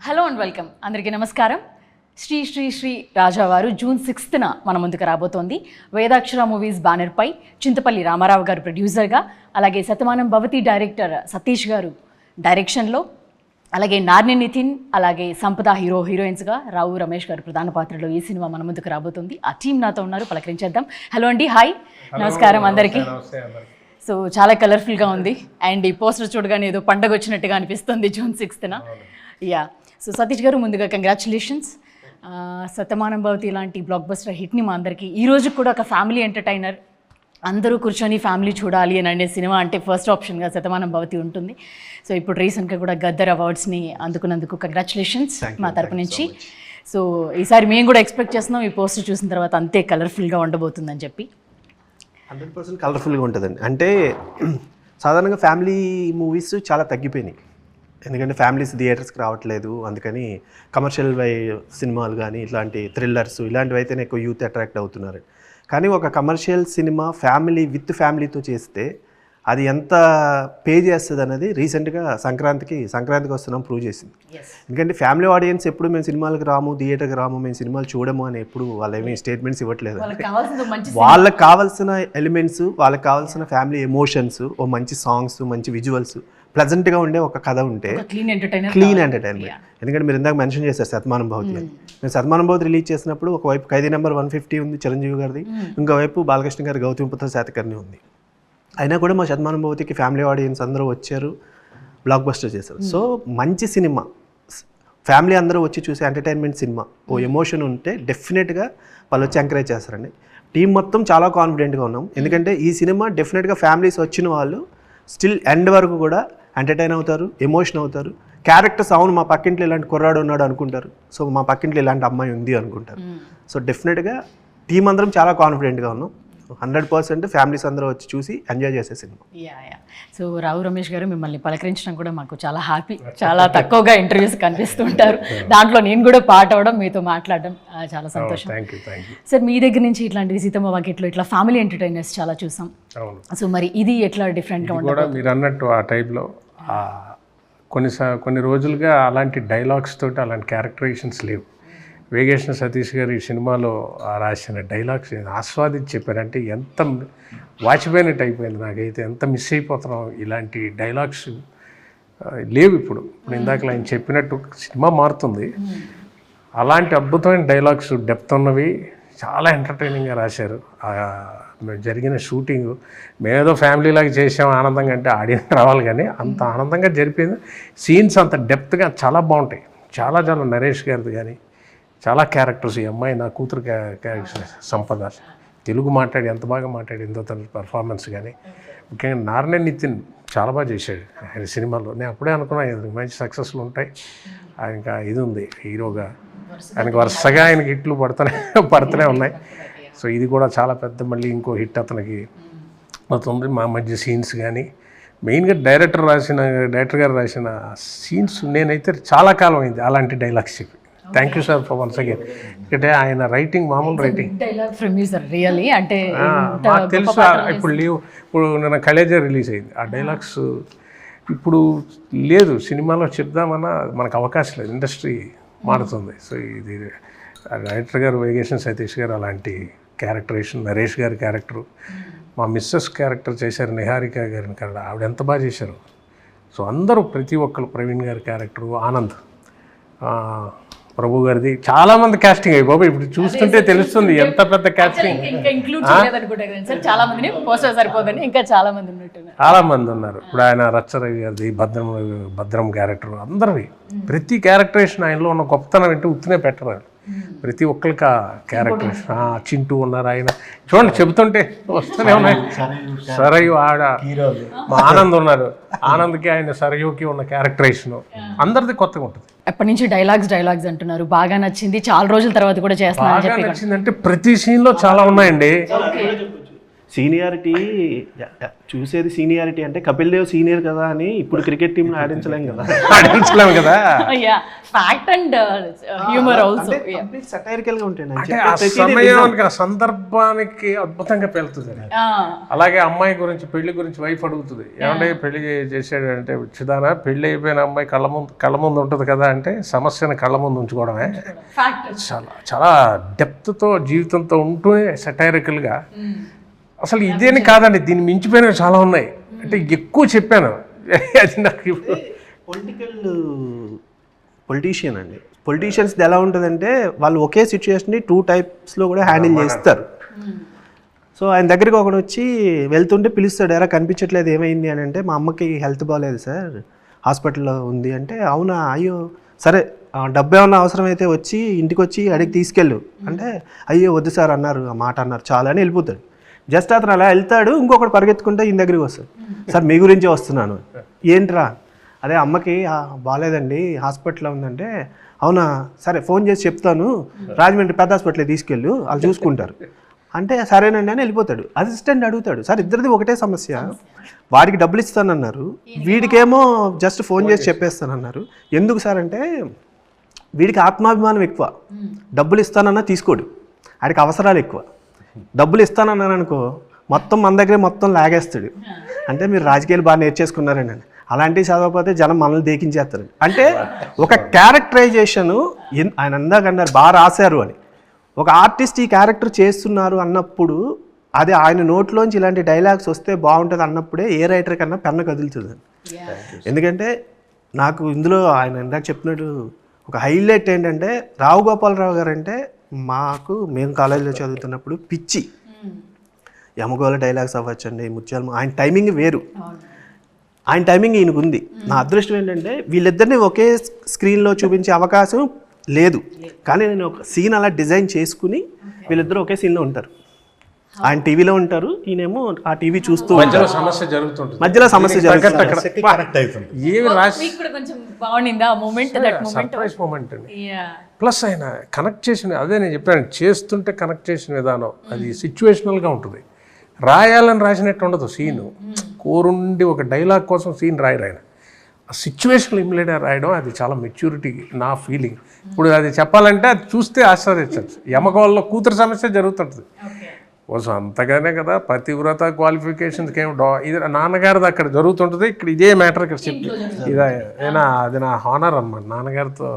Hello and welcome. అందరికీ నమస్కారం. శ్రీ శ్రీ శ్రీ రాజావారు జూన్ 6న మన ముందుకు రాబోతోంది. వేదాక్షర మూవీస్ బ్యానర్పై చింతపల్లి రామారావు గారు ప్రొడ్యూసర్గా, అలాగే శతమానం భవతి డైరెక్టర్ సతీష్ గారు డైరెక్షన్లో, అలాగే నార్ని నితిన్, అలాగే సంపద హీరోయిన్స్గా, రావు రమేష్ గారు ప్రధాన పాత్రలో ఈ సినిమా మన ముందుకు రాబోతుంది. ఆ టీం నాతో ఉన్నారు, పలకరించేద్దాం. హలో అండి, హాయ్, నమస్కారం అందరికీ. సో చాలా కలర్ఫుల్గా ఉంది అండ్ ఈ పోస్టర్ చూడగానే ఏదో పండగ వచ్చినట్టుగా అనిపిస్తుంది జూన్ 6న. యా, సో సతీష్ గారు ముందుగా కంగ్రాచులేషన్స్. శతమానం భవతి లాంటి బ్లాక్ బస్టర్ హిట్ని మా అందరికీ ఈ రోజు కూడా ఒక ఫ్యామిలీ ఎంటర్టైనర్, అందరూ కూర్చొని ఫ్యామిలీ చూడాలి అని అనే సినిమా అంటే ఫస్ట్ ఆప్షన్గా శతమానం భవతి ఉంటుంది. సో ఇప్పుడు రీసెంట్గా కూడా గద్దర్ అవార్డ్స్ని అందుకున్నందుకు కంగ్రాచులేషన్స్ మా తరపు నుంచి. సో ఈసారి మేము కూడా ఎక్స్పెక్ట్ చేస్తున్నాం ఈ పోస్టర్ చూసిన తర్వాత అంతే కలర్ఫుల్గా ఉండబోతుందని చెప్పి. 100% కలర్ఫుల్గా ఉంటుందండి. అంటే సాధారణంగా ఫ్యామిలీ మూవీస్ చాలా తగ్గిపోయినాయి, ఎందుకంటే ఫ్యామిలీస్ థియేటర్స్కి రావట్లేదు. అందుకని కమర్షియల్ సినిమాలు కానీ ఇట్లాంటి థ్రిల్లర్స్ ఇలాంటివి అయితేనే ఎక్కువ యూత్ అట్రాక్ట్ అవుతున్నారు. కానీ ఒక కమర్షియల్ సినిమా ఫ్యామిలీ విత్ ఫ్యామిలీతో చేస్తే అది ఎంత పే చేస్తుంది అనేది రీసెంట్గా సంక్రాంతికి వస్తున్నాం ప్రూవ్ చేసింది. ఎందుకంటే ఫ్యామిలీ ఆడియన్స్ ఎప్పుడు మేము సినిమాలకు రాము, థియేటర్కి రాము, మేము సినిమాలు చూడము అని ఎప్పుడు వాళ్ళు ఏమీ స్టేట్మెంట్స్ ఇవ్వట్లేదు. వాళ్ళకి కావాల్సిన ఎలిమెంట్స్, వాళ్ళకి కావాల్సిన ఫ్యామిలీ ఎమోషన్స్, ఓ మంచి సాంగ్స్, మంచి విజువల్స్, ప్లెజెంట్గా ఉండే ఒక కథ ఉంటే క్లీన్ ఎంటర్టైన్మెంట్. ఎందుకంటే మీరు ఇందాక మెన్షన్ చేశారు శతమానం భవతి అని. మేము శతమానం భవతి రిలీజ్ చేసినప్పుడు ఒకవైపు ఖైదీ నెంబర్ 150 ఉంది చిరంజీవి గారిది, ఇంకోవైపు బాలకృష్ణ గారి గౌతమి పుత్ర శాతకర్ణి ఉంది. అయినా కూడా మా శతమానం భవతికి ఫ్యామిలీ ఆడియన్స్ అందరూ వచ్చారు, బ్లాక్ బస్టర్ చేశారు. సో మంచి సినిమా, ఫ్యామిలీ అందరూ వచ్చి చూసే ఎంటర్టైన్మెంట్ సినిమా, ఓ ఎమోషన్ ఉంటే డెఫినెట్గా వాళ్ళు వచ్చి ఎంకరేజ్ చేస్తారండి. టీం మొత్తం చాలా కాన్ఫిడెంట్గా ఉన్నాం, ఎందుకంటే ఈ సినిమా డెఫినెట్గా ఫ్యామిలీస్ వచ్చిన వాళ్ళు స్టిల్ ఎండ్ వరకు కూడా ఎంటర్టైన్ అవుతారు, ఎమోషన్ అవుతారు. క్యారెక్టర్స్, అవును మా పక్కింట్లో ఇలాంటి కుర్రాడు ఉన్నాడు అనుకుంటారు, సో మా పక్కింట్లో ఇలాంటి అమ్మాయి ఉంది అనుకుంటారు. సో డెఫినెట్గా టీం అందరం చాలా కాన్ఫిడెంట్గా ఉన్నాం. 100% ఫ్యామిలీస్ అందరూ వచ్చి చూసి ఎంజాయ్ చేసే సినిమా. సో రావు రమేష్ గారు, మిమ్మల్ని పలకరించడం కూడా మాకు చాలా హ్యాపీ. చాలా తక్కువగా ఇంటర్వ్యూస్ కనిపిస్తుంటారు, దాంట్లో నేను కూడా పార్ట్ అవ్వడం, మీతో మాట్లాడడం చాలా సంతోషం. సార్, మీ దగ్గర నుంచి ఇట్లాంటి సీతమ్మ వాకిట్లో ఇట్లా ఫ్యామిలీ ఎంటర్టైనర్స్ చాలా చూసాం. సో మరి ఇది ఎట్లా డిఫరెంట్గా ఉంటుంది? మీరు అన్నట్టు ఆ టైప్లో కొన్ని రోజులుగా అలాంటి డైలాగ్స్ తోటి అలాంటి క్యారెక్టరైజేషన్స్ లేవు. వేగేశ్న సతీష్ గారు ఈ సినిమాలో రాసిన డైలాగ్స్ ఆస్వాదించి చెప్పారంటే ఎంత వాచిపోయినట్టు అయిపోయింది నాకైతే. ఎంత మిస్ అయిపోతున్నాం, ఇలాంటి డైలాగ్స్ లేవు ఇప్పుడు. ఇందాక ఆయన చెప్పినట్టు సినిమా మారుతుంది, అలాంటి అద్భుతమైన డైలాగ్స్ డెప్త్ ఉన్నవి చాలా ఎంటర్టైనింగ్గా రాశారు. జరిగిన షూటింగ్ మేమేదో ఫ్యామిలీలాగా చేసాం ఆనందంగా, అంటే ఆడియన్స్ రావాలి కానీ అంత ఆనందంగా జరిపింది. సీన్స్ అంత డెప్త్గా చాలా బాగుంటాయి. చాలా నరేష్ గారిది కానీ చాలా క్యారెక్టర్స్. ఈ అమ్మాయి నా కూతురు క్యారెక్టర్ సంపద, తెలుగు మాట్లాడి ఎంత బాగా మాట్లాడిందో తన పర్ఫార్మెన్స్ కానీ. ముఖ్యంగా నార్ని నితిన్ చాలా బాగా చేశాడు ఆయన సినిమాలో. నేను అప్పుడే అనుకున్నాను మంచి సక్సెస్లు ఉంటాయి, ఇంకా ఇది ఉంది హీరోగా, ఆయనకి వరుసగా ఆయనకి హిట్లు పడుతూనే ఉన్నాయి. సో ఇది కూడా చాలా పెద్ద మళ్ళీ ఇంకో హిట్ అతనికి అవుతుంది. మా మధ్య సీన్స్ కానీ మెయిన్గా డైరెక్టర్ గారు రాసిన సీన్స్ నేనైతే చాలా కాలం అయింది అలాంటి డైలాగ్స్ చెప్పి. Thank you sir for once again. ఎందుకంటే ఆయన రైటింగ్ మామూలు రైటింగ్ అంటే మాకు తెలుసు. ఇప్పుడు నేను కలేజా రిలీజ్ అయింది, ఆ డైలాగ్స్ ఇప్పుడు లేదు సినిమాలో చెప్దామన్నా మనకు అవకాశం లేదు, ఇండస్ట్రీ మారుతుంది. సో ఇది డైరెక్టర్ గారు వేగేశ్న సతీష్ గారు అలాంటి క్యారెక్టరేషన్, నరేష్ గారి క్యారెక్టరు, మా మిస్సెస్ క్యారెక్టర్ చేశారు నిహారిక గారిని కదా, ఆవిడ ఎంత బాగా చేశారు. సో అందరూ ప్రతి ఒక్కరు, ప్రవీణ్ గారి క్యారెక్టరు, ఆనంద్, ప్రభు గారిది, చాలా మంది కాస్టింగ్ అయ్యి బాబు ఇప్పుడు చూస్తుంటే తెలుస్తుంది ఎంత పెద్ద కాస్టింగ్. చాలా మంది ఉన్నారు. ఇప్పుడు ఆయన రచ్చరవి గారిది, భద్రం క్యారెక్టర్, అందరివి ప్రతి క్యారెక్టరేషన్ ఆయనలో ఉన్న గొప్పతనం ఏంటో ఉత్తినే పెట్టరు. ప్రతి ఒక్కరికి ఆ క్యారెక్టరేషన్. చింటూ ఉన్నారు, ఆయన చూడండి చెబుతుంటే వస్తూనే ఉన్నాయి. సరయు ఆడ మా ఆనంద్ ఉన్నారు, ఆనంద్కి ఆయన సరయుకి ఉన్న క్యారెక్టరేషన్ అందరిది కొత్తగా ఉంటుంది. ఎప్పటి నుంచి డైలాగ్స్ అంటున్నారు, బాగా నచ్చింది, చాలా రోజుల తర్వాత కూడా చేస్తున్నారు. బాగా నచ్చిందంటే ప్రతి సీన్లో చాలా ఉన్నాయండి. సీనియారిటీ చూసేది సీనియారిటీ అంటే కపిల్ దేవ్ సీనియర్ కదా అని ఇప్పుడు క్రికెట్ టీంలో ఆడించలేం కదా. ఆడించలేము కదా. Fact and humour also satirical గా ఉంటాయి. అంటే ఆ సమయానికి ఆ సందర్భానికి అద్భుతంగా పెళ్తుంది. అలాగే అమ్మాయి గురించి, పెళ్లి గురించి వైఫ్ అడుగుతుంది, ఏమంటే పెళ్లి చేసాడు అంటే, చిదానా పెళ్లి అయిపోయిన అమ్మాయి కళ్ళ ముందు ఉంటుంది కదా అంటే, సమస్యను కళ్ళ ముందు ఉంచుకోవడమే. చాలా చాలా డెప్త్తో జీవితంతో ఉంటూనే సటైరికల్గా. అసలు ఇదేని కాదండి, దీన్ని మించిపోయినవి చాలా ఉన్నాయి. అంటే ఎక్కువ చెప్పాను అది నాకు. పొలిటీషియన్ అండి. పొలిటీషియన్స్ది ఎలా ఉంటుందంటే వాళ్ళు ఒకే సిచ్యువేషన్ని 2 టైప్స్లో కూడా హ్యాండిల్ చేస్తారు. సో ఆయన దగ్గరికి ఒకడు వచ్చి వెళ్తుంటే పిలుస్తాడు, ఎరా కనిపించట్లేదు ఏమైంది అని అంటే, మా అమ్మకి హెల్త్ బాగాలేదు సార్, హాస్పిటల్లో ఉంది అంటే, అవునా అయ్యో సరే డబ్బు ఏమన్నా అవసరమైతే వచ్చి ఇంటికి వచ్చి అడిగి తీసుకెళ్ళు అంటే, అయ్యో వద్దు సార్ అన్నారు, ఆ మాట అన్నారు చాలా అని వెళ్ళిపోతాడు. జస్ట్ అతను అలా వెళ్తాడు, ఇంకొకటి పరిగెత్తుకుంటే ఈయన దగ్గరికి వస్తాడు, సార్ మీ గురించే వస్తున్నాను. ఏంట్రా? అదే అమ్మకి బాగాలేదండి హాస్పిటల్లో ఉందంటే, అవునా సరే ఫోన్ చేసి చెప్తాను, రాజమండ్రి పెద్ద హాస్పిటల్కి తీసుకెళ్ళు వాళ్ళు చూసుకుంటారు అంటే, సరేనండి అని వెళ్ళిపోతాడు. అసిస్టెంట్ అడుగుతాడు, సార్ ఇద్దరిది ఒకటే సమస్య, వాడికి డబ్బులు ఇస్తానన్నారు, వీడికేమో జస్ట్ ఫోన్ చేసి చెప్పేస్తానన్నారు. ఎందుకు సార్ అంటే, వీడికి ఆత్మాభిమానం ఎక్కువ, డబ్బులు ఇస్తానన్నా తీసుకోడు, వాడికి అవసరాలు ఎక్కువ. డబ్బులు ఇస్తానన్నాను అనుకో మొత్తం మన దగ్గరే మొత్తం లాగేస్తాడు. అంటే మీరు రాజకీయాలు బాగా నేర్చేసుకున్నారండి అని. అలాంటివి చదవకపోతే జనం మనల్ని దేకించేస్తారు. అంటే ఒక క్యారెక్టరైజేషను, ఆయన అందాకన్నారు బాగా రాశారు అని, ఒక ఆర్టిస్ట్ ఈ క్యారెక్టర్ చేస్తున్నారు అన్నప్పుడు అది ఆయన నోట్లోంచి ఇలాంటి డైలాగ్స్ వస్తే బాగుంటుంది అన్నప్పుడే ఏ రైటర్ కన్నా పెన్న కదులుతుంది. ఎందుకంటే నాకు ఇందులో ఆయన ఇందాక చెప్పినట్టు ఒక హైలైట్ ఏంటంటే, రావు గోపాలరావు గారు అంటే మేము కాలేజీలో చదువుతున్నప్పుడు పిచ్చి. యమగోళ డైలాగ్స్ అవ్వచ్చండి, ముత్యాలు, ఆయన టైమింగ్ వేరు, ఆయన టైమింగ్ ఈయనకు ఉంది. నా అదృష్టం ఏంటంటే వీళ్ళిద్దరిని ఒకే స్క్రీన్లో చూపించే అవకాశం లేదు, కానీ నేను ఒక సీన్ అలా డిజైన్ చేసుకుని వీళ్ళిద్దరూ ఒకే సీన్లో ఉంటారు. ఆయన టీవీలో ఉంటారు, ఈయనేమో ఆ టీవీ చూస్తూ మధ్యలో సమస్య జరుగుతుంది. సర్ప్రైజ్ మూమెంట్ అండి. ప్లస్ ఆయన కనెక్ట్ చేసిన, అదే నేను చెప్పాను, చేస్తుంటే కనెక్ట్ చేసిన విధానం అది సిచ్యువేషనల్గా ఉంటుంది. రాయాలని రాసినట్టు ఉండదు సీను, కోరుండి ఒక డైలాగ్ కోసం సీన్ రాయరు ఆయన. ఆ సిచ్యువేషనల్ ఇమిలేటర్ రాయడం అది చాలా మెచ్యూరిటీ నా ఫీలింగ్. ఇప్పుడు అది చెప్పాలంటే అది చూస్తే ఆశ్చర్యించచ్చు. యమగోళలో కూతురు సమస్య జరుగుతుంటుంది, కోసం అంతగానే కదా పతివ్రత క్వాలిఫికేషన్స్కి ఏమి ఇది నాన్నగారిది అక్కడ జరుగుతుంటుంది, ఇక్కడ ఇదే మ్యాటర్ ఇక్కడ చెప్తే ఇదేనా అది నా హానర్ అన్నమాట నాన్నగారితో.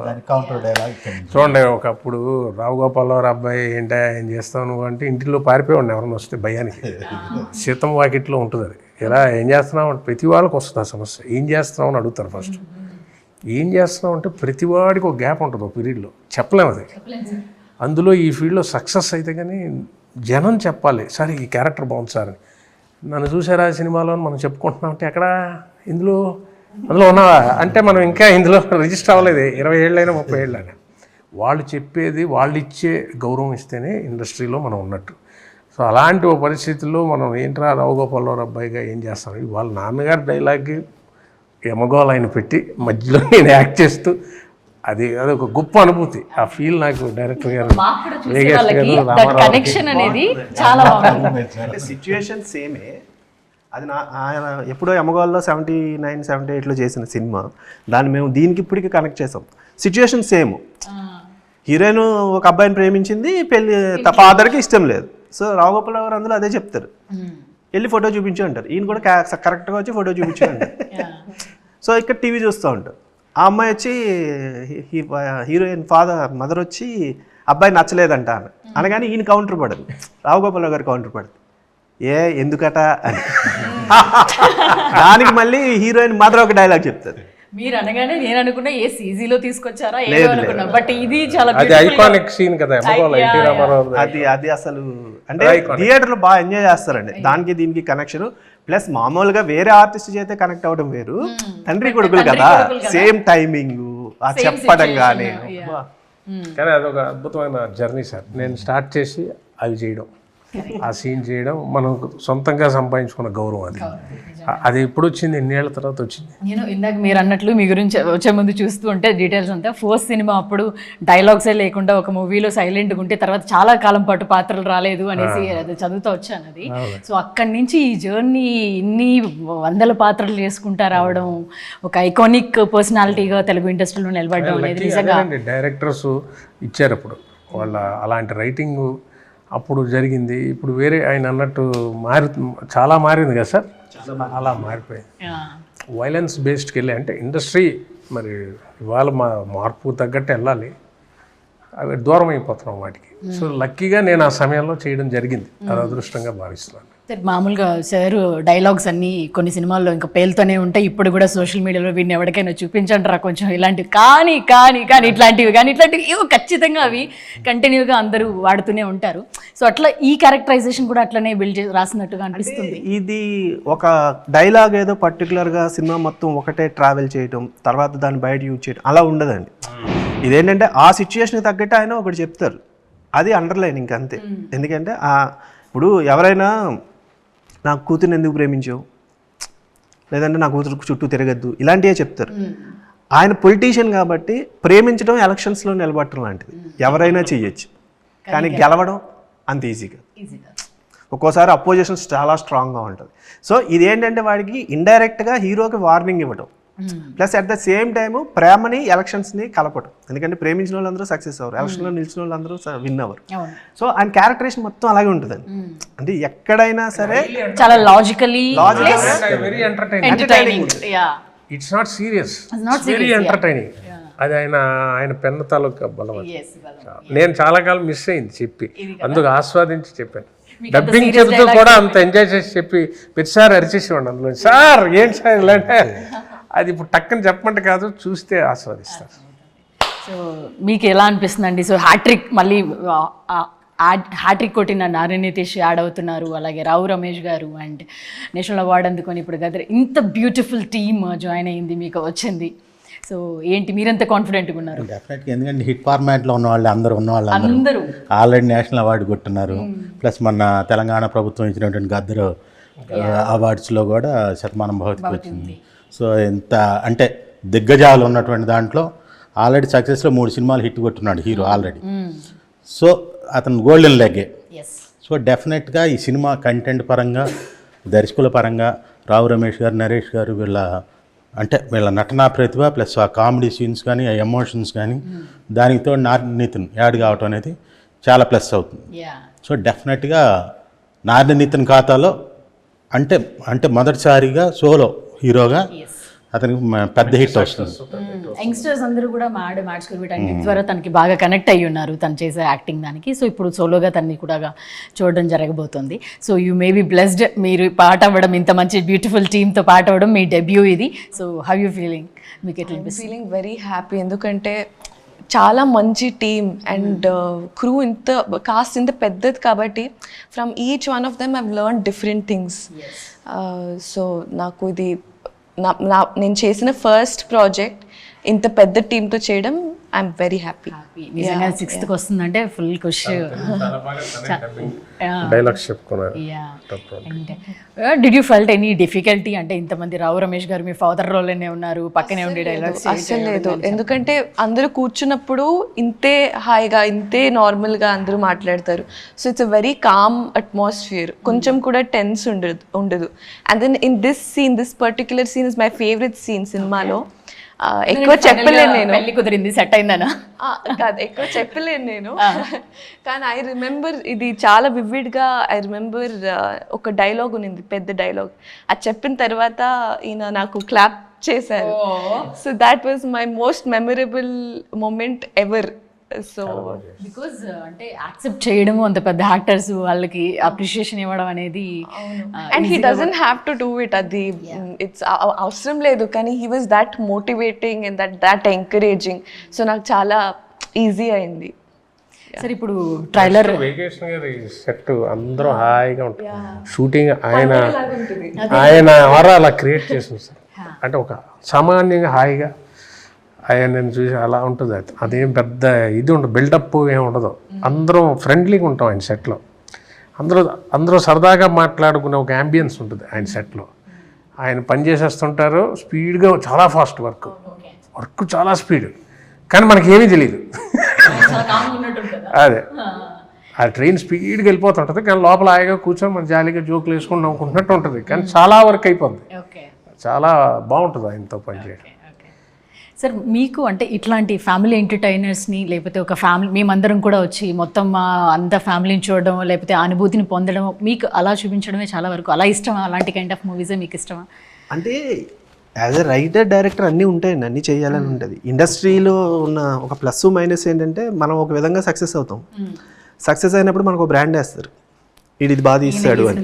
చూడండి ఒకప్పుడు రావు గోపాలరావు అబ్బాయి ఏంటా ఏం చేస్తావు నువ్వు అంటే ఇంటిలో పారిపోయాడు ఎవరైనా వస్తే భయానికి. సీతం వాకిట్లో ఉంటుంది అది, ఇలా ఏం చేస్తున్నావు అంటే ప్రతి వాళ్ళకి వస్తుంది ఆ సమస్య. ఏం చేస్తున్నావు అని అడుగుతారు ఫస్ట్. ఏం చేస్తున్నావు అంటే ప్రతి వాడికి ఒక గ్యాప్ ఉంటుంది ఒక పీరియడ్లో, చెప్పలేము అది. అందులో ఈ ఫీల్డ్లో సక్సెస్ అయితే కానీ జనం చెప్పాలి, సార్ ఈ క్యారెక్టర్ బాగుంది సార్ అని. నన్ను చూసారా సినిమాలో మనం చెప్పుకుంటున్నాం అంటే ఎక్కడ అందులో ఉన్నావా అంటే మనం ఇంకా ఇందులో రిజిస్టర్ అవ్వలేదు, 20 ఏళ్ళైనా 30 ఏళ్ళైనా. వాళ్ళు చెప్పేది వాళ్ళు ఇచ్చే గౌరవం ఇస్తేనే ఇండస్ట్రీలో మనం ఉన్నట్టు. సో అలాంటి ఒక పరిస్థితుల్లో మనం ఏంట్రా రావు గోపాలరావు అబ్బాయిగా ఏం చేస్తాం, వాళ్ళ నాన్నగారి డైలాగ్కి యమగోళ ఆయన పెట్టి మధ్యలో నేను యాక్ట్ చేస్తూ అది ఒక గొప్ప అనుభూతి. ఆ ఫీల్ నాకు డైరెక్టర్ గారు కనెక్షన్ అనేది చాలా బాగుంది. సిచ్యువేషన్ సేమే, అది ఆయన ఎప్పుడో యమగోళలో 79, 78లో చేసిన సినిమా, దాన్ని మేము దీనికి ఇప్పటికీ కనెక్ట్ చేసాం. సిచ్యువేషన్ సేమ్, హీరోయిన్ ఒక అబ్బాయిని ప్రేమించింది, పెళ్లి ఫాదర్కి ఇష్టం లేదు. సో రావు గోపాలరావు గారు అందులో అదే చెప్తారు, వెళ్ళి ఫోటో చూపించు అంటారు, ఈయన కూడా కరెక్ట్గా వచ్చి ఫోటో చూపించు అంటారు. సో ఇక్కడ టీవీ చూస్తూ ఉంటారు, ఆ అమ్మాయి వచ్చి హీరోయిన్ మదర్ వచ్చి అబ్బాయి నచ్చలేదంట అనగానే ఈయన కౌంటర్ పడదు, రావు గోపాలరావు గారు కౌంటర్ పడదు, ఎందుకట అని. దానికి మళ్ళీ హీరోయిన్ మదర్ ఒక డైలాగ్ చెప్తారు. మీరు అనగానే నేను అనుకున్నా ఏ సీజీలో తీసుకొచ్చారా అనుకున్నా, బట్ ఇది చాలా ఐకానిక్ సీన్ కదా. అది అసలు అంటే థియేటర్లో బాగా ఎంజాయ్ చేస్తారండి, దానికి దీనికి కనెక్షన్. ప్లస్ మామూలుగా వేరే ఆర్టిస్ట్ చేస్తే కనెక్ట్ అవ్వడం వేరు, తండ్రి కొడుకులు కదా, సేమ్ టైమింగ్ చెప్పడం కానీ. కానీ అదొక అద్భుతమైన జర్నీ సార్. నేను స్టార్ట్ చేసి అవి చేయడం ఆ సీన్ చేయడం మనం సొంతంగా సంపాదించుకున్న గౌరవం అది. అది ఎప్పుడు వచ్చింది, ఎన్నేళ్ల తర్వాత వచ్చింది. నేను ఇందాక మీరు అన్నట్లు మీ గురించి వచ్చే ముందు చూస్తూ ఉంటే డీటెయిల్స్ అంతా ఫస్ట్ సినిమా అప్పుడు డైలాగ్సే లేకుండా ఒక మూవీలో సైలెంట్గా ఉంటే తర్వాత చాలా కాలం పాటు పాత్రలు రాలేదు అనేసి అది చదువుతూ వచ్చాను అది. సో అక్కడి నుంచి ఈ జర్నీ ఇన్ని వందల పాత్రలు చేసుకుంటా రావడం, ఒక ఐకానిక్ పర్సనాలిటీగా తెలుగు ఇండస్ట్రీలో నిలబడడం అనేది నిజంగా డైరెక్టర్స్ ఇచ్చారు అప్పుడు వాళ్ళ అలాంటి రైటింగ్ అప్పుడు జరిగింది. ఇప్పుడు వేరే ఆయన అన్నట్టు చాలా మారింది కదా సార్, అలా మారిపోయింది. వైలెన్స్ బేస్డ్కి వెళ్ళి అంటే ఇండస్ట్రీ మరి ఇవాళ మార్పు తగ్గట్టు వెళ్ళాలి, అవి దూరం అయిపోతున్నాం వాటికి. సో లక్కీగా నేను ఆ సమయంలో చేయడం జరిగింది, అది అదృష్టంగా భావిస్తున్నాను. మామూలుగా సార్ డైలాగ్స్ అన్నీ కొన్ని సినిమాల్లో ఇంకా పేలుతూనే ఉంటాయి. ఇప్పుడు కూడా సోషల్ మీడియాలో వీడిని ఎవరికైనా చూపించంటారా కొంచెం ఇలాంటివి కానీ ఇట్లాంటివి ఇవి ఖచ్చితంగా అవి కంటిన్యూగా అందరూ వాడుతూనే ఉంటారు. సో అట్లా ఈ క్యారెక్టరైజేషన్ కూడా అట్లనే బిల్డ్ చేసి రాసినట్టుగా అనిపిస్తుంది. ఇది ఒక డైలాగ్ ఏదో పర్టికులర్గా సినిమా మొత్తం ఒకటే ట్రావెల్ చేయడం, తర్వాత దాన్ని బయట యూజ్ చేయడం అలా ఉండదండి. ఇదేంటంటే ఆ సిచ్యుయేషన్కి తగ్గట్టు ఆయన ఒకటి చెప్తారు, అది అండర్లైన్ ఇంకంతే. ఎందుకంటే ఇప్పుడు ఎవరైనా నా కూతురుని ఎందుకు ప్రేమించావు, లేదంటే నా కూతురు చుట్టూ తిరగద్దు, ఇలాంటివే చెప్తారు. ఆయన పొలిటీషియన్ కాబట్టి ప్రేమించడం ఎలక్షన్స్లో నిలబడటం లాంటిది ఎవరైనా చెయ్యొచ్చు, కానీ గెలవడం అంత ఈజీగా. ఒక్కోసారి అపోజిషన్స్ చాలా స్ట్రాంగ్గా ఉంటుంది. సో ఇదేంటంటే వాడికి ఇండైరెక్ట్గా హీరోకి వార్నింగ్ ఇవ్వడం, plus at the same time ప్రేమని ఎలక్షన్స్ని కలపడం. ఎందుకంటే ప్రేమించిన వాళ్ళందరూ సక్సెస్ అవ్వరు, ఎలక్షన్లో నిలిచిన వాళ్ళందరూ విన్ అవ్వరు. సో ఆయన క్యారెక్టరేషన్ మొత్తం అలాగే ఉంటుందండి. అంటే ఎక్కడైనా సరే చాలా logically very entertaining, it's not serious, very entertaining. అది ఆయన పెన్న తాలూకా బలం. నేను చాలా కాలం మిస్ అయింది చెప్పి, అందుకు ఆస్వాదించి చెప్పాను. డబ్బింగ్ చెబుతూ కూడా అంత ఎంజాయ్ చేసి చెప్పి ప్రతిసారి అరిచేసేవాడు అందులో, సార్ ఏంటి సార్ ఇలాంటి. అది ఇప్పుడు టక్కని చెప్పమంటే కాదు, చూస్తే ఆస్వాదిస్తారు. సో మీకు ఎలా అనిపిస్తుందండి? సో హ్యాట్రిక్ మళ్ళీ హ్యాట్రిక్ కొట్టిన నాని నితీష్ యాడ్ అవుతున్నారు, అలాగే రావు రమేష్ గారు అండ్ నేషనల్ అవార్డు అందుకొని ఇప్పుడు గదర్ ఇంత బ్యూటిఫుల్ టీమ్ జాయిన్ అయ్యింది, మీకు వచ్చింది. సో ఏంటి మీరెంత కాన్ఫిడెంట్గా ఉన్నారు? డెఫినెట్గా, ఎందుకంటే హిట్ ఫార్మాట్లో ఉన్న వాళ్ళు అందరూ ఆల్రెడీ నేషనల్ అవార్డు కొట్టున్నారు. ప్లస్ మన తెలంగాణ ప్రభుత్వం ఇచ్చినటువంటి గద్దరు అవార్డ్స్లో కూడా శతమానం భవతికి వచ్చింది. సో ఎంత అంటే దిగ్గజాలు ఉన్నటువంటి దాంట్లో ఆల్రెడీ సక్సెస్లో 3 సినిమాలు హిట్ కొట్టున్నాడు హీరో ఆల్రెడీ. సో అతను గోల్డెన్ లెగ్గే. సో డెఫినెట్గా ఈ సినిమా కంటెంట్ పరంగా, దర్శకుల పరంగా రావు రమేష్ గారు, నరేష్ గారు వీళ్ళ నటనా ప్రతిభ ప్లస్ ఆ కామెడీ సీన్స్ కానీ, ఆ ఎమోషన్స్ కానీ, దానితో నితిన్ యాడ్ కావటం అనేది చాలా ప్లస్ అవుతుంది. సో డెఫినెట్గా నితిన్ ఖాతాలో అంటే మొదటిసారిగా సోలో హీరోగా అతనికి పెద్ద హిట్ వస్తుంది. యంగ్స్టర్స్ అందరూ కూడా మ్యాడ్ స్కూల్ వీటన్నిటి ద్వారా తనకి బాగా కనెక్ట్ అయ్యి ఉన్నారు తను చేసే యాక్టింగ్ దానికి. సో ఇప్పుడు సోలోగా తనని కూడా చూడడం జరగబోతుంది. So you may be blessed, మీరు పాట అవ్వడం, ఇంత మంచి బ్యూటిఫుల్ టీమ్తో పాట అవ్వడం, మీ డెబ్యూ ఇది. So how you feeling? మీకు ఎట్లా అనిపిస్తుంది? ఫీలింగ్ వెరీ హ్యాపీ, ఎందుకంటే చాలా మంచి టీమ్ అండ్ క్రూ, కాస్ట్ ఇంత పెద్దది కాబట్టి from each one of them I've learn different things. So నాకు ఇది నేను చేసిన ఫస్ట్ ప్రాజెక్ట్ ఇంత పెద్ద టీంతో చేయడం ఐఎమ్ వెరీ హ్యాపీ. నిజంగా 6th వస్తుందంటే ఫుల్ ఖుషి. డైలాగ్స్ చెప్పుకున్నారు. Did you felt any difficulty? అంటే ఇంతమంది రావు రమేష్ గారు మీ ఫాదర్ రోల్లోనే ఉన్నారు, పక్కనే ఉండే డైలాగ్స్. అసలు లేదు, ఎందుకంటే అందరూ కూర్చున్నప్పుడు ఇంతే హాయిగా, ఇంతే నార్మల్గా అందరూ మాట్లాడతారు. So it's a very calm atmosphere, కొంచెం కూడా టెన్స్ ఉండదు. And then in this particular scene is my favourite scene సినిమాలో. ఎక్కువ చెప్పలేను నేను, పెళ్లి కుదిరింది, సెట్ అయిందనా కాదు, ఎక్కువ చెప్పలేను నేను. కానీ ఐ రిమెంబర్ ఇది చాలా వివిడ్గా. ఐ రిమెంబర్ ఒక డైలాగ్ ఉంది, పెద్ద డైలాగ్. అది చెప్పిన తర్వాత ఈయన నాకు క్లాప్ చేశారు. So that was my most memorable moment ever. So because అంటే యాక్సెప్ట్ చేయడము, అంత పెద్ద యాక్టర్స్ వాళ్ళకి అప్రిషియేషన్ ఇవ్వడం అనేది. And he doesn't have to do it, అది ఇట్స్ అవసరం లేదు, కానీ he was that motivating and that encouraging. So నాకు చాలా ఈజీ అయింది. సరే ఇప్పుడు ట్రైలర్ వెకేషన్ సెట్ అందరూ హాయిగా ఉంటుంది. షూటింగ్ ఆయన అలా క్రియేట్ చేసింది సార్. అంటే ఒక సామాన్యంగా హాయిగా ఆయన చూసి అలా ఉంటుంది. అదేం పెద్ద ఇది ఉండదు, బిల్డప్ ఏమి ఉండదు. అందరం ఫ్రెండ్లీగా ఉంటాం ఆయన సెట్లో. అందరూ సరదాగా మాట్లాడుకునే ఒక యాంబియన్స్ ఉంటుంది ఆయన సెట్లో. ఆయన పని చేసేస్తుంటారు స్పీడ్గా, చాలా ఫాస్ట్ వర్క్ చాలా స్పీడ్, కానీ మనకి ఏమీ తెలియదు. అదే ఆ ట్రైన్ స్పీడ్గా వెళ్ళిపోతుంటుంది, కానీ లోపల హాయిగా కూర్చొని మన జాలీగా జోకులు వేసుకుని నవ్వుకుంటున్నట్టు ఉంటుంది, కానీ చాలా వర్క్ అయిపోద్ది. చాలా బాగుంటుంది ఆయనతో పనిచేయడం. సార్ మీకు అంటే ఇట్లాంటి ఫ్యామిలీ ఎంటర్టైనర్స్ని, లేకపోతే ఒక ఫ్యామిలీ మేమందరం కూడా వచ్చి మొత్తం అంత ఫ్యామిలీని చూడడం, లేకపోతే అనుభూతిని పొందడం, మీకు అలా చూపించడమే చాలా వరకు అలా ఇష్టమా? అలాంటి కైండ్ ఆఫ్ మూవీసే మీకు ఇష్టమా? అంటే యాజ్ ఎ రైటర్ డైరెక్టర్ అన్నీ ఉంటాయండి, అన్నీ చేయాలని ఉంటుంది. ఇండస్ట్రీలో ఉన్న ఒక ప్లస్ మైనస్ ఏంటంటే మనం ఒక విధంగా సక్సెస్ అవుతాం. సక్సెస్ అయినప్పుడు మనకు ఒక బ్రాండ్ వేస్తారు, ఇది బాగా తీస్తాడు అని.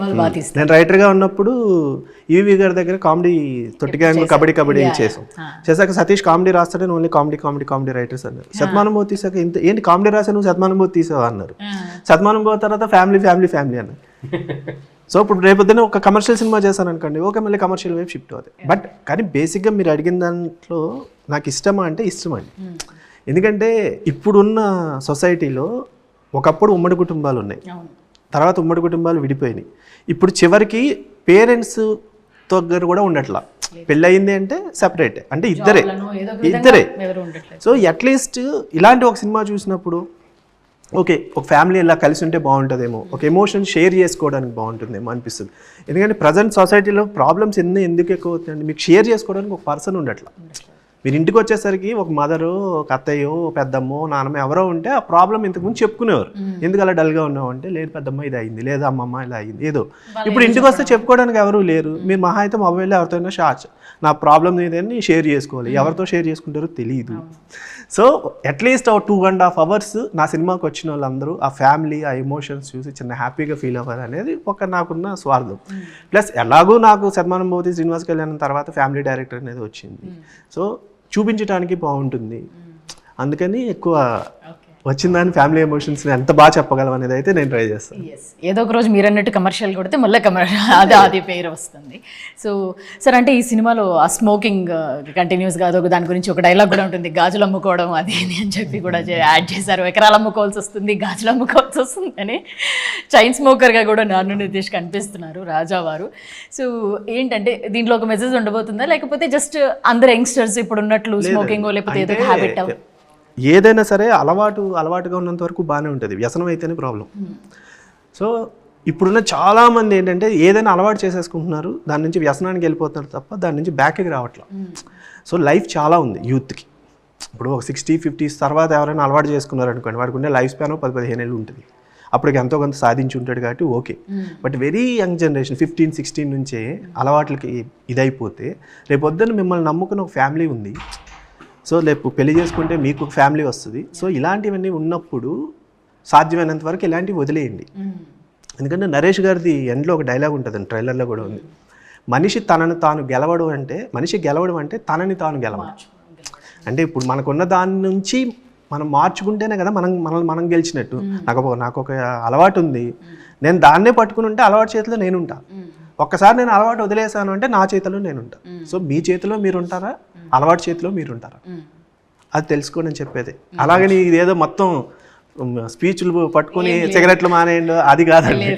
నేను రైటర్గా ఉన్నప్పుడు ఈవి గారి దగ్గర కామెడీ తొట్టి గ్యాంగ్ కబడ్డీ చేశాక సతీష్ కామెడీ రాస్తాడని ఓన్లీ కామెడీ రైటర్స్ అన్నారు. శతమానుభూతి తీసాక ఇంత ఏంటి కామెడీ రాశాను, శతమానుభూతి తీసావా అన్నారు. శతమానుభూతి తర్వాత ఫ్యామిలీ అన్నారు. సో ఇప్పుడు రేపొద్దున ఒక కమర్షియల్ సినిమా చేశాను అనుకోండి, ఓకే మళ్ళీ కమర్షియల్ వైపు షిఫ్ట్ అవుతాయి. బట్ కానీ బేసిక్గా మీరు అడిగిన దాంట్లో నాకు ఇష్టమా అంటే ఇష్టమండి. ఎందుకంటే ఇప్పుడున్న సొసైటీలో ఒకప్పుడు ఉమ్మడి కుటుంబాలు ఉన్నాయి, తర్వాత ఉమ్మడి కుటుంబాలు విడిపోయినాయి. ఇప్పుడు చివరికి పేరెంట్స్ దగ్గర కూడా ఉండట్లా, పెళ్ళయింది అంటే సెపరేట్, అంటే ఇద్దరే. సో అట్లీస్ట్ ఇలాంటి ఒక సినిమా చూసినప్పుడు ఓకే ఒక ఫ్యామిలీ ఇలా కలిసి ఉంటే బాగుంటుందేమో, ఒక ఎమోషన్ షేర్ చేసుకోవడానికి బాగుంటుందేమో అనిపిస్తుంది. ఎందుకంటే ప్రజెంట్ సొసైటీలో ప్రాబ్లమ్స్ ఎందుకు ఎక్కువ అవుతుందండి, మీకు షేర్ చేసుకోవడానికి ఒక పర్సన్ ఉండట్లా. మీరు ఇంటికి వచ్చేసరికి ఒక మదరు, ఒక అత్తయ్యో, పెద్దమ్మో, నాన్నమ్మ ఎవరో ఉంటే ఆ ప్రాబ్లం ఇంతకుముందు చెప్పుకునేవారు. ఎందుకు అలా డల్గా ఉన్నావు అంటే, లేదు పెద్దమ్మ ఇది అయింది, లేదా అమ్మమ్మ ఇలా అయింది ఏదో. ఇప్పుడు ఇంటికి వస్తే చెప్పుకోవడానికి ఎవరు లేరు. మీరు మహా అయితే మొబైల్లో ఎవరితోనైనా నా ప్రాబ్లం ఏదని షేర్ చేసుకోవాలి, ఎవరితో షేర్ చేసుకుంటారో తెలియదు. సో అట్లీస్ట్ 2.5 hours నా సినిమాకి వచ్చిన వాళ్ళందరూ ఆ ఫ్యామిలీ, ఆ ఎమోషన్స్ చూసి చిన్న హ్యాపీగా ఫీల్ అవ్వాలి అనేది ఒక నాకున్న స్వార్థం. ప్లస్ ఎలాగూ నాకు శతమానుభూతి శ్రీనివాస్ కళ్యాణ్ తర్వాత ఫ్యామిలీ డైరెక్టర్ అనేది వచ్చింది, సో చూపించడానికి బాగుంటుంది. అందుకని ఎక్కువ వచ్చిందని ఫ్యామిలీ ఎమోషన్స్ని ఎంత బాగా చెప్పగలం అనేది అయితే నేను ట్రై చేస్తాను. ఏదో ఒక రోజు మీరు అన్నట్టు కమర్షియల్ కొడితే మళ్ళీ అదే పేరు వస్తుంది. సో సార్ అంటే ఈ సినిమాలో ఆ స్మోకింగ్ కంటిన్యూస్గా అదొక దాని గురించి ఒక డైలాగ్ కూడా ఉంటుంది, గాజులు అమ్ముకోవడం అది అని చెప్పి కూడా యాడ్ చేశారు. ఎకరాలు అమ్ముకోవాల్సి వస్తుంది, గాజులు అమ్ముకోవాల్సి వస్తుంది అని చైన్ స్మోకర్గా కూడా నాన్ను నితీష్ కనిపిస్తున్నారు రాజావారు. సో ఏంటంటే దీంట్లో ఒక మెసేజ్ ఉండబోతుందా, లేకపోతే జస్ట్ అందరు యంగ్స్టర్స్ ఇప్పుడు ఉన్నట్లు స్మోకింగ్ లేకపోతే ఏదో హ్యాబిట్ ఏదైనా సరే అలవాటుగా ఉన్నంత వరకు బాగానే ఉంటుంది, వ్యసనం అయితేనే ప్రాబ్లం. సో ఇప్పుడున్న చాలామంది ఏంటంటే ఏదైనా అలవాటు చేసేసుకుంటున్నారు, దాని నుంచి వ్యసనానికి వెళ్ళిపోతున్నారు తప్ప దాని నుంచి బ్యాక్కి రావట్లేదు. సో లైఫ్ చాలా ఉంది యూత్కి. ఇప్పుడు ఒక 60-50s తర్వాత ఎవరైనా అలవాటు చేసుకున్నారు అనుకోండి, వాడికి ఉండే లైఫ్ స్పాన్ 10-15 ఏళ్ళు ఉంటుంది. అప్పటికి ఎంతో కొంత సాధించి ఉంటాడు కాబట్టి okay. But very young generation 15-16 నుంచే అలవాట్లకి ఇదైపోతే రేపొద్దున మిమ్మల్ని నమ్ముకున్న ఒక ఫ్యామిలీ ఉంది. సో రేపు పెళ్లి చేసుకుంటే మీకు ఒక ఫ్యామిలీ వస్తుంది. సో ఇలాంటివన్నీ ఉన్నప్పుడు సాధ్యమైనంత వరకు ఇలాంటివి వదిలేయండి. ఎందుకంటే నరేష్ గారిది ఎండ్లో ఒక డైలాగ్ ఉంటుందండి, ట్రైలర్లో కూడా ఉంది. మనిషి గెలవడం అంటే తనని తాను గెలవడం. అంటే ఇప్పుడు మనకున్న దాని నుంచి మనం మార్చుకుంటేనే కదా మనం గెలిచినట్టు. నాకు ఒక అలవాటు ఉంది, నేను దాన్నే పట్టుకుని ఉంటే అలవాటు చేతిలో నేనుంటా. ఒక్కసారి నేను అలవాటు వదిలేసాను అంటే నా చేతిలో నేనుంటా. సో మీ చేతిలో మీరుంటారా, అలవాటు చేతిలో మీరుంటారా, అది తెలుసుకోండి అని చెప్పేది. అలాగని ఇదేదో మొత్తం స్పీచ్లు పట్టుకుని సిగరెట్లు మానేయండి అది కాదండి.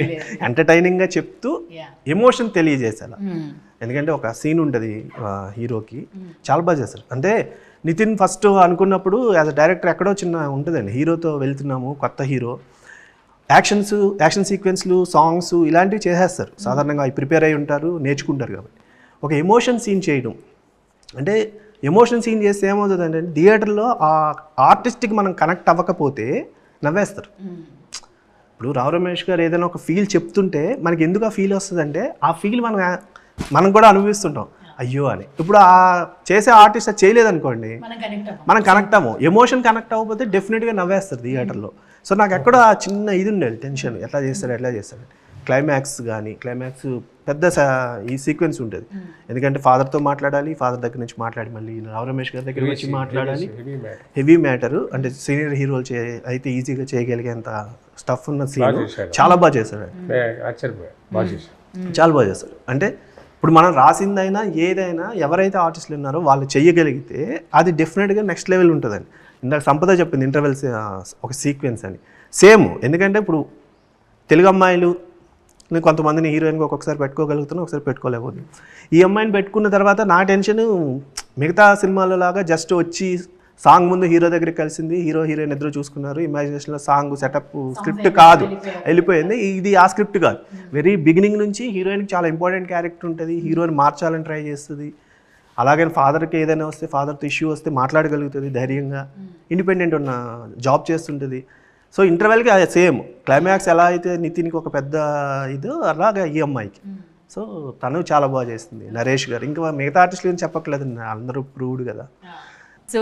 ఎంటర్టైనింగ్గా చెప్తూ ఎమోషన్ తెలియజేసేలా. ఎందుకంటే ఒక సీన్ ఉంటుంది హీరోకి, చాలా బాగా చేస్తారు. అంటే నితిన్ ఫస్ట్ అనుకున్నప్పుడు యాజ్ అ డైరెక్టర్ ఎక్కడో చిన్న ఉంటుందండి, హీరోతో వెళ్తున్నాము, కొత్త హీరో, యాక్షన్ సీక్వెన్స్లు, సాంగ్స్ ఇలాంటివి చేసేస్తారు. సాధారణంగా అవి ప్రిపేర్ అయి ఉంటారు, నేర్చుకుంటారు. కాబట్టి ఒక ఎమోషన్ సీన్ చేయడం అంటే, ఎమోషన్ సీన్ చేస్తే ఏమవుతుంది అంటే థియేటర్లో ఆ ఆర్టిస్ట్కి మనం కనెక్ట్ అవ్వకపోతే నవ్వేస్తారు. ఇప్పుడు రావు రమేష్ గారు ఏదైనా ఒక ఫీల్ చెప్తుంటే మనకి ఎందుకు ఆ ఫీల్ వస్తుందంటే ఆ ఫీల్ మనం కూడా అనుభవిస్తుంటాం అయ్యో అని. ఇప్పుడు ఆ చేసే ఆర్టిస్ట్ అది చేయలేదనుకోండి, మనం కనెక్ట్ అవ్వము. ఎమోషన్ కనెక్ట్ అవ్వకపోతే డెఫినెట్గా నవ్వేస్తారు థియేటర్లో. సో నాకు ఎక్కడో ఆ చిన్న ఇది ఉండేది టెన్షన్, ఎట్లా చేస్తాడు క్లైమాక్స్ పెద్ద ఈ సీక్వెన్స్ ఉంటుంది. ఎందుకంటే ఫాదర్తో మాట్లాడాలి, ఫాదర్ దగ్గర నుంచి మాట్లాడి మళ్ళీ రావు రమేష్ గారి దగ్గర వచ్చి మాట్లాడాలి. హెవీ మ్యాటరు, అంటే సీనియర్ హీరోలు అయితే ఈజీగా చేయగలిగేంత స్టఫ్ ఉన్న సీన్ చాలా బాగా చేశాడు. చాలా బాగా చేస్తాడు. అంటే ఇప్పుడు మనం రాసిందైనా ఏదైనా ఎవరైతే ఆర్టిస్టులు ఉన్నారో వాళ్ళు చెయ్యగలిగితే అది డెఫినెట్గా నెక్స్ట్ లెవెల్ ఉంటుందండి. ఇందాక సంపద చెప్పింది ఇంటర్వెల్స్ ఒక సీక్వెన్స్ అని, సేమ్. ఎందుకంటే ఇప్పుడు తెలుగు అమ్మాయిలు నేను కొంతమందిని హీరోయిన్గా ఒక్కొక్కసారి పెట్టుకోగలుగుతాను, ఒకసారి పెట్టుకోలేకపోతున్నాను. ఈ అమ్మాయిని పెట్టుకున్న తర్వాత నా టెన్షన్ మిగతా సినిమాలో లాగా జస్ట్ వచ్చి సాంగ్ ముందు హీరో దగ్గరికి కలిసింది, హీరో హీరోయిన్ ఇద్దరు చూసుకున్నారు, ఇమాజినేషన్లో సాంగ్ సెటప్ స్క్రిప్ట్ కాదు, వెళ్ళిపోయింది. ఇది ఆ స్క్రిప్ట్ కాదు. వెరీ బిగినింగ్ నుంచి హీరోయిన్కి చాలా ఇంపార్టెంట్ క్యారెక్టర్ ఉంటుంది, హీరోయిన్ మార్చాలని ట్రై చేస్తుంది. అలాగే ఫాదర్కి ఏదైనా వస్తే, ఫాదర్తో ఇష్యూ వస్తే మాట్లాడగలుగుతుంది ధైర్యంగా, ఇండిపెండెంట్ ఉన్న జాబ్ చేస్తుంటుంది. సో ఇంటర్వెల్కి అది సేమ్ క్లైమాక్స్ ఎలా అయితే నితిన్కి ఒక పెద్ద ఇదో అలాగే ఈ అమ్మాయికి. సో తను చాలా బాగా చేస్తుంది, నరేష్ గారు. ఇంకా మిగతా ఆర్టిస్టులు ఏం చెప్పట్లేదు, అందరూ ప్రూవ్డ్ కదా. సో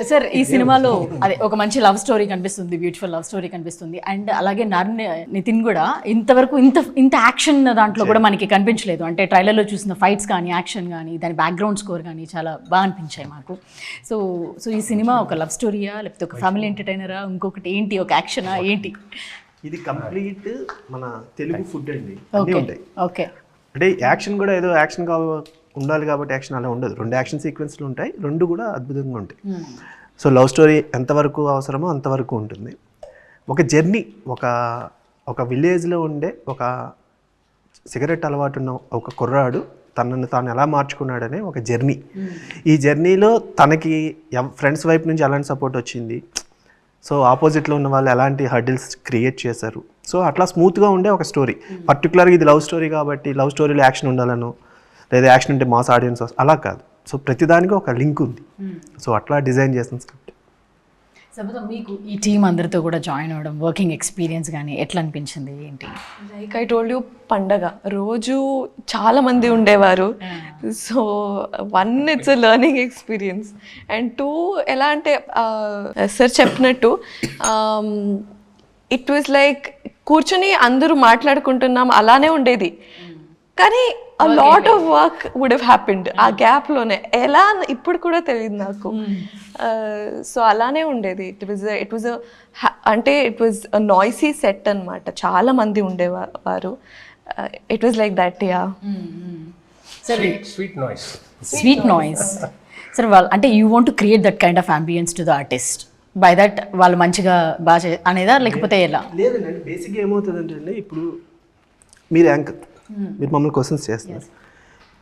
సార్ ఈ సినిమాలో అదే ఒక మంచి లవ్ స్టోరీ కనిపిస్తుంది, బ్యూటిఫుల్ లవ్ స్టోరీ కనిపిస్తుంది. అండ్ అలాగే నితిన్ కూడా ఇంతవరకు ఇంత యాక్షన్ దాంట్లో కూడా మనకి కనిపించలేదు. అంటే ట్రైలర్లో చూసిన ఫైట్స్ కానీ, యాక్షన్ కానీ, దాని బ్యాక్గ్రౌండ్ స్కోర్ కానీ చాలా బాగా అనిపించాయి మాకు. సో ఈ సినిమా ఒక లవ్ స్టోరీయా, లేకపోతే ఒక ఫ్యామిలీ ఎంటర్టైనరా, ఇంకొకటి ఏంటి, ఒక యాక్షనా ఏంటి? ఇది కంప్లీట్ మన తెలుగు ఫుడ్ అండి, అన్నీ ఉంటాయి. ఓకే, అంటే యాక్షన్ కూడా ఏదో యాక్షన్ ఉండాలి కాబట్టి యాక్షన్ అలా ఉండదు. 2 యాక్షన్ సీక్వెన్స్లు ఉంటాయి, 2 కూడా అద్భుతంగా ఉంటాయి. సో లవ్ స్టోరీ ఎంతవరకు అవసరమో అంతవరకు ఉంటుంది. ఒక జర్నీ, ఒక విలేజ్లో ఉండే ఒక సిగరెట్ అలవాటు ఉన్న ఒక కుర్రాడు తనను తాను ఎలా మార్చుకున్నాడనే ఒక జర్నీ. ఈ జర్నీలో తనకి ఫ్రెండ్స్ వైపు నుంచి ఎలాంటి సపోర్ట్ వచ్చింది, సో ఆపోజిట్లో ఉన్న వాళ్ళు ఎలాంటి హర్డిల్స్ క్రియేట్ చేశారు. సో అట్లా స్మూత్గా ఉండే ఒక స్టోరీ. పర్టికులర్గా ఇది లవ్ స్టోరీ కాబట్టి లవ్ స్టోరీలో యాక్షన్ ఉండాలను, లేదా యాక్షన్ ఉంటే మాస్ ఆడియన్స్ అలా కాదు. సో ప్రతిదానికి ఒక లింక్ ఉంది. సో అట్లా డిజైన్ చేసిన స్క్రిప్ట్. సపోజ్ మీకు ఈ టీం అందరితో కూడా జాయిన్ అవ్వడం, వర్కింగ్ ఎక్స్పీరియన్స్ కానీ ఎట్లా అనిపించింది, ఏంటి? లైక్ ఐ టోల్డ్ యూ, పండగ రోజు చాలా మంది ఉండేవారు. So 1 it's a learning experience, and 2 ఎలా అంటే సార్ చెప్పినట్టు ఇట్ వాజ్ లైక్ కూర్చొని అందరూ మాట్లాడుకుంటున్నాం అలానే ఉండేది, కానీ a lot of work would have happened ఆ గ్యాప్ లోనే. ఎలా ఇప్పుడు కూడా తెలియదు నాకు. సో అలానే ఉండేది. ఇట్ వాజ్ అంటే ఇట్ వాజ్ నాయిసీ సెట్ అన్నమాట, చాలా మంది ఉండేవారు. It was like that. Yeah, sweet noise. సరే వాళ్ళు అంటే you want to create that kind of ambience to the artist, by that వాళ్ళు మంచిగా బాగా అనేదా, లేకపోతే ఎలా? లేదండి, బేసిక్గా ఏమవుతుందంటే అండి, ఇప్పుడు మీరు యాంకర్, మీరు మమ్మల్ని క్వశ్చన్స్ చేస్తున్నారు.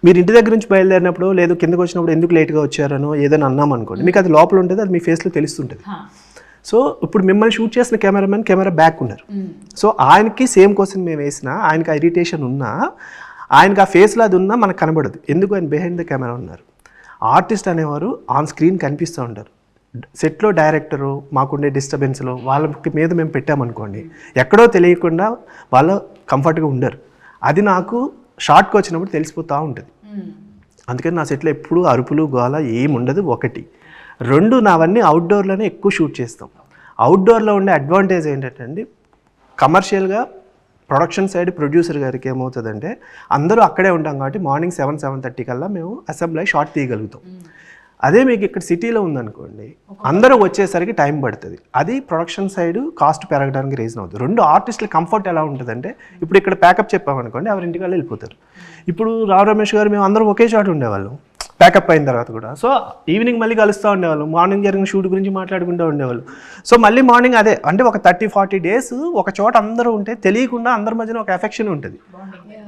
మీరు ఇంటి దగ్గర నుంచి బయలుదేరినప్పుడు లేదు కిందకు వచ్చినప్పుడు ఎందుకు లేట్గా వచ్చారనో ఏదైనా అన్నాం అనుకోండి, మీకు అది లోపల ఉంటుంది, అది మీ ఫేస్లో తెలుస్తుంటుంది. సో ఇప్పుడు మిమ్మల్ని షూట్ చేసిన కెమెరామెన్ కెమెరా బ్యాక్ ఉన్నారు. సో ఆయనకి సేమ్ క్వశ్చన్ మేము వేసినా, ఆయనకి ఆ ఇరిటేషన్ ఉన్నా, ఆయనకి ఆ ఫేస్లో అది ఉన్నా మనకు కనబడదు, ఎందుకు ఆయన బిహైండ్ ద కెమెరా ఉన్నారు. ఆర్టిస్ట్ అనేవారు ఆన్ స్క్రీన్ కనిపిస్తూ ఉంటారు. సెట్లో డైరెక్టరు మాకుండే డిస్టర్బెన్స్లో వాళ్ళకి మీద మేము పెట్టామనుకోండి, ఎక్కడో తెలియకుండా వాళ్ళు కంఫర్ట్గా ఉండరు. అది నాకు షార్ట్కి వచ్చినప్పుడు తెలిసిపోతూ ఉంటుంది. అందుకని నా సెట్లో ఎప్పుడు అరుపులు గోల ఏమి ఉండదు. 1, 2 నావన్నీ అవుట్డోర్లోనే ఎక్కువ షూట్ చేస్తాం. అవుట్డోర్లో ఉండే అడ్వాంటేజ్ ఏంటంటే అండి, కమర్షియల్గా ప్రొడక్షన్ సైడ్ ప్రొడ్యూసర్ గారికి ఏమవుతుందంటే అందరూ అక్కడే ఉంటాం కాబట్టి మార్నింగ్ 7-7:30 కల్లా మేము అసెంబ్లీ అయ్యి షార్ట్ తీయగలుగుతాం. అదే మీకు ఇక్కడ సిటీలో ఉందనుకోండి, అందరూ వచ్చేసరికి టైం పడుతుంది. అది ప్రొడక్షన్ సైడ్ కాస్ట్ పెరగడానికి రీజన్ అవుతుంది. 2 ఆర్టిస్టుల కంఫర్ట్ ఎలా ఉంటుందంటే, ఇప్పుడు ఇక్కడ ప్యాకప్ చెప్పామనుకోండి, ఎవరి ఇంటికి వాళ్ళు వెళ్ళిపోతారు. ఇప్పుడు రావు రమేష్ గారు మేము అందరం ఒకే షాట్ ఉండేవాళ్ళం ప్యాకప్ అయిన తర్వాత కూడా. సో ఈవినింగ్ మళ్ళీ కలుస్తూ ఉండేవాళ్ళు, మార్నింగ్ జరిగిన షూట్ గురించి మాట్లాడుకుంటూ ఉండేవాళ్ళు. సో మళ్ళీ మార్నింగ్ అదే అంటే ఒక 30-40 డేస్ ఒక చోట అందరూ ఉంటే తెలియకుండా అందరి మధ్యన ఒక ఎఫెక్షన్ ఉంటుంది,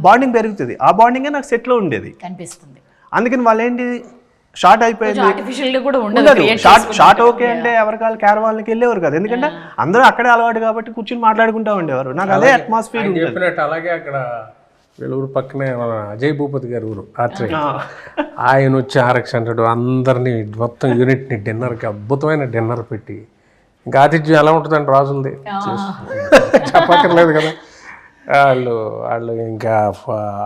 బాండింగ్ పెరుగుతుంది. ఆ బాండింగే నాకు సెట్లో ఉండేది కనిపిస్తుంది. అందుకని వాళ్ళు ఏంటి షార్ట్ అయిపోయింది, ఉండదు. షార్ట్ ఓకే అంటే ఎవరికాళ్ళు క్యారవాన్కి వెళ్ళేవారు కదా, ఎందుకంటే అందరూ అక్కడే అలవాటు కాబట్టి కూర్చొని మాట్లాడుకుంటూ ఉండేవారు. నాకు అదే అట్మాస్ఫియర్ చెప్పినట్టు. అలాగే అక్కడ వీళ్ళ ఊరు పక్కనే మన అజయ్ భూపతి గారి ఊరు ఆత్రేయ, ఆయన వచ్చి RX 100 అందరినీ మొత్తం యూనిట్ని డిన్నర్కి అద్భుతమైన డిన్నర్ పెట్టి, ఇంకా ఆతిథ్యం ఎలా ఉంటుందండి రాజులది చెప్పక్కర్లేదు కదా. వాళ్ళు ఇంకా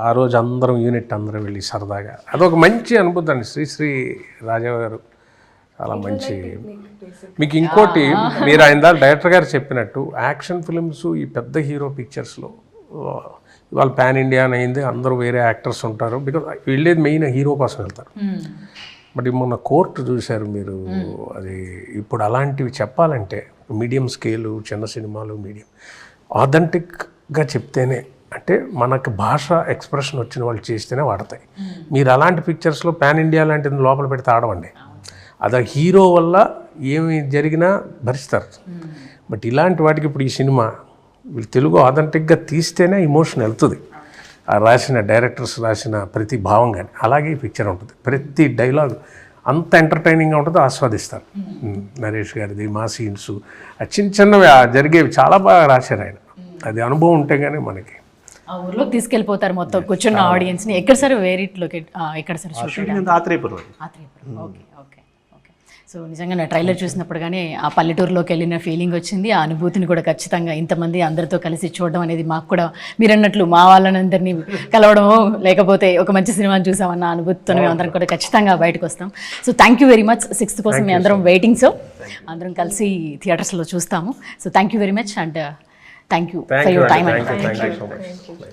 ఆ రోజు అందరం యూనిట్ అందరూ వెళ్ళి సరదాగా, అదొక మంచి అనుభూతి అండి. శ్రీ రాజా గారు చాలా మంచి. మీకు ఇంకోటి, మీరు ఆయన డైరెక్టర్ గారు చెప్పినట్టు యాక్షన్ ఫిల్మ్స్ ఈ పెద్ద హీరో పిక్చర్స్లో ఇవాళ పాన్ ఇండియా అని అయింది, అందరూ వేరే యాక్టర్స్ ఉంటారు, బికాజ్ వెళ్ళేది మెయిన్ హీరో కోసం వెళ్తారు. బట్ మొన్న కోర్టు చూశారు మీరు, అది ఇప్పుడు అలాంటివి చెప్పాలంటే మీడియం స్కేలు, చిన్న సినిమాలు, మీడియం ఆథెంటిక్గా చెప్తేనే, అంటే మనకు భాష ఎక్స్ప్రెషన్ వచ్చిన వాళ్ళు చేస్తేనే వాడతాయి. మీరు అలాంటి పిక్చర్స్లో పాన్ ఇండియా లాంటిది లోపల పెడితే ఆడవండి. అది హీరో వల్ల ఏమి జరిగినా భరిస్తారు. బట్ ఇలాంటి వాటికి ఇప్పుడు ఈ సినిమా వీళ్ళు తెలుగు ఆథెంటిక్గా తీస్తేనే ఇమోషన్ వెళ్తుంది. రాసిన డైరెక్టర్స్ రాసిన ప్రతి భావం కానీ అలాగే ఈ పిక్చర్ ఉంటుంది. ప్రతి డైలాగ్ అంత ఎంటర్టైనింగ్గా ఉంటుందో ఆస్వాదిస్తారు. నరేష్ గారిది మా సీన్స్ చిన్న చిన్నవి జరిగేవి చాలా బాగా రాశారు ఆయన. అది అనుభవం ఉంటే కానీ మనకి ఆ ఊర్లోకి తీసుకెళ్ళిపోతారు మొత్తం కూర్చున్న ఆడియన్స్ని. ఎక్కడ సార్ వేరేట్లోకి ఎక్కడ sir shooting? Atreyapuram. Okay okay okay. So నిజంగా నా ట్రైలర్ చూసినప్పుడు కానీ ఆ పల్లెటూరులోకి వెళ్ళిన ఫీలింగ్ వచ్చింది. ఆ అనుభూతిని కూడా ఖచ్చితంగా ఇంతమంది అందరితో కలిసి చూడడం అనేది మాకు కూడా మీరు అన్నట్లు మా వాళ్ళందరినీ కలవడము లేకపోతే ఒక మంచి సినిమాని చూసామన్న అనుభూతితో మేము అందరం కూడా ఖచ్చితంగా బయటకు వస్తాం. So thank you very much. 6th కోసం మేము అందరం వెయిటింగ్. సో అందరం కలిసి థియేటర్స్లో చూస్తాము. So thank you very much and thank you for your time. Thank you so much.